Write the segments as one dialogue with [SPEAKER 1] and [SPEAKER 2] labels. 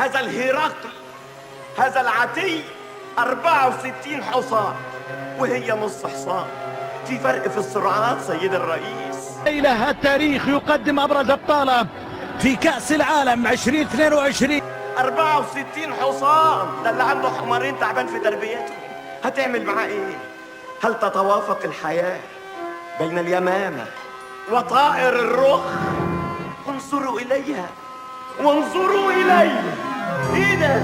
[SPEAKER 1] هذا الهرقل، هذا العتي 64 حصان وهي نص حصان. في فرق في السرعات سيد الرئيس.
[SPEAKER 2] ليلة التاريخ يقدم أبرز أبطاله في كأس العالم 2022.
[SPEAKER 1] 64 حصان، ده اللي عنده حمارين تعبان في تربيته، هتعمل معاه ايه؟ هل تتوافق الحياة بين اليمامة وطائر الرخ؟ انظروا إليها وانظروا إلي. ايه ده؟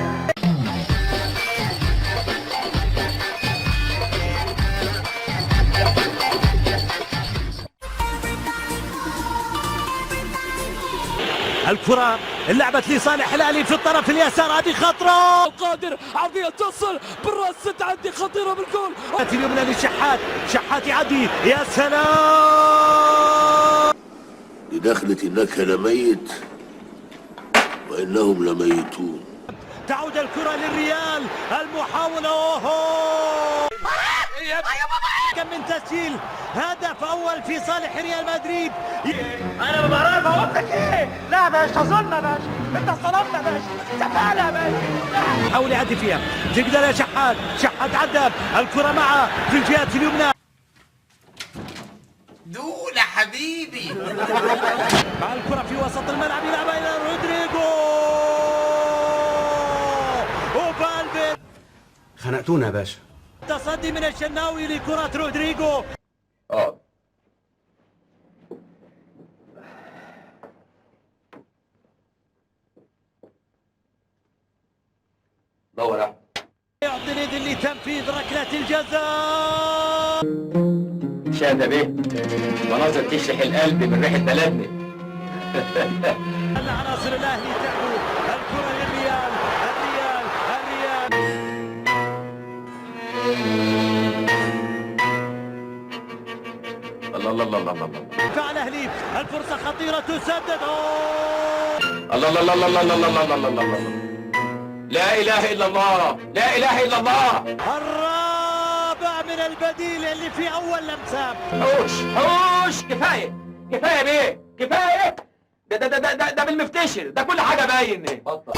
[SPEAKER 2] الكرة لعبت لصالح الأهلي في الطرف اليسار، هذه خطرة.
[SPEAKER 3] القادر عرضية تصل بالراس، تعدي خطيرة بالجول.
[SPEAKER 2] اليمنى للشحات، شحات يعدي، يا سلام.
[SPEAKER 4] لدخلة إنك لميت وإنهم لميتون.
[SPEAKER 2] تعود الكرة للريال، المحاولة اوهو كم من تسجيل، هدف أول في صالح ريال مدريد.
[SPEAKER 1] أنا ببرر بقول لك إيه؟ لا باشا ظلمة باشا، أنت ظلمنا باشا، سفالة باشا.
[SPEAKER 2] حاول يعدي فيها، تقدر يا شحات، شحات عدى الكرة معه في الجهة اليمنى.
[SPEAKER 5] دولة حبيبي.
[SPEAKER 2] مع الكرة في وسط الملعب يلعبها إلى رودريجو وفالفيردي.
[SPEAKER 6] خنقتونا يا باشا.
[SPEAKER 2] تصدي من الشناوي لكرة رودريجو.
[SPEAKER 5] دور يا
[SPEAKER 2] يعطي اليد لتنفيذ ركلة الجزاء.
[SPEAKER 5] شاهد بيه مناظر تشرح القلب من ريحة بلدنا.
[SPEAKER 2] العناصر الأهلي تعبوا، الكرة للريال، الريال.
[SPEAKER 5] الله الله الله الله الله.
[SPEAKER 2] دفاع الأهلي، الفرصة خطيرة تسدد.
[SPEAKER 5] الله الله الله الله الله الله الله الله الله. لا إله إلا الله، لا إله إلا الله.
[SPEAKER 2] الرابع من البديل اللي في أول لمسة.
[SPEAKER 5] حوش حوش، كفاية كفاية بيه كفاية. ده بالمفتشر، ده كل حاجة باين. بطل.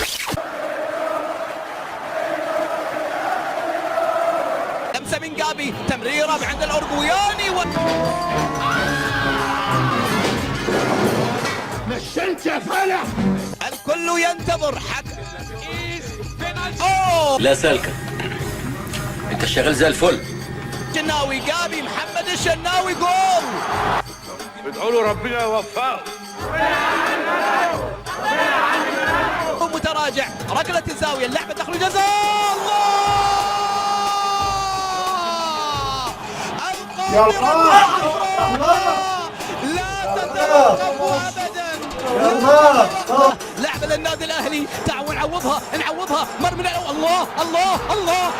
[SPEAKER 3] لمسة من جابي، تمريرة عند الأورجوياني
[SPEAKER 4] نشلت يا فالح.
[SPEAKER 3] الكل ينتظر حكم.
[SPEAKER 7] لا سالكة، انت شغال زي الفل.
[SPEAKER 3] الشناوي، جابي، محمد الشناوي، جول.
[SPEAKER 1] ادعوا له ربنا يوفقه.
[SPEAKER 3] متراجع، ركلة الزاوية، اللعبة داخل الجزاء. الله! لا تتوقف ابدا. لعبة للنادي الاهلي، تعالوا نعوضها مر من الله الله الله.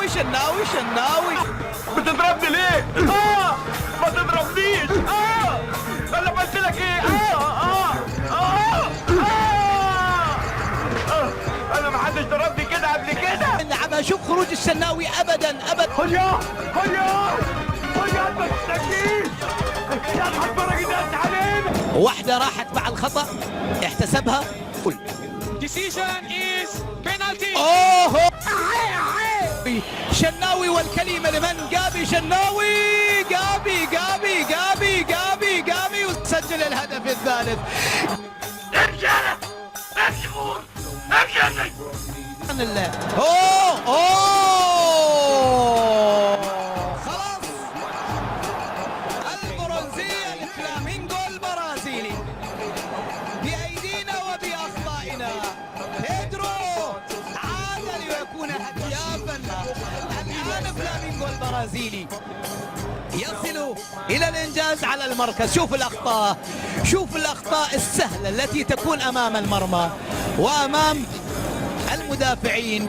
[SPEAKER 3] شناوي.
[SPEAKER 1] بتضربني ليه؟ ما تضربنيش. انا قلت لك ايه؟ انا ما حدش ضربني كده قبل كده.
[SPEAKER 3] لعبها، شوف خروج الشناوي ابدا.
[SPEAKER 1] هيا انت تستكين يا هتفرج الناس علينا.
[SPEAKER 3] واحدة راحت مع الخطأ، احتسبها.
[SPEAKER 8] Decision is penalty.
[SPEAKER 3] اوه شناوي، والكلمة لمن؟ جابي شناوي. جابي وسجل الهدف الثالث.
[SPEAKER 1] رجالة امشوا
[SPEAKER 3] سبحان الله. اوه خلاص. البرونزية الفلامينغو البرازيلي بأيدينا وبأخطائنا. بيدرو عاد ليكون هدافا. الآن فلامينغو البرازيلي يصل إلى الإنجاز على المركز. شوف الأخطاء السهلة التي تكون أمام المرمى وأمام المدافعين.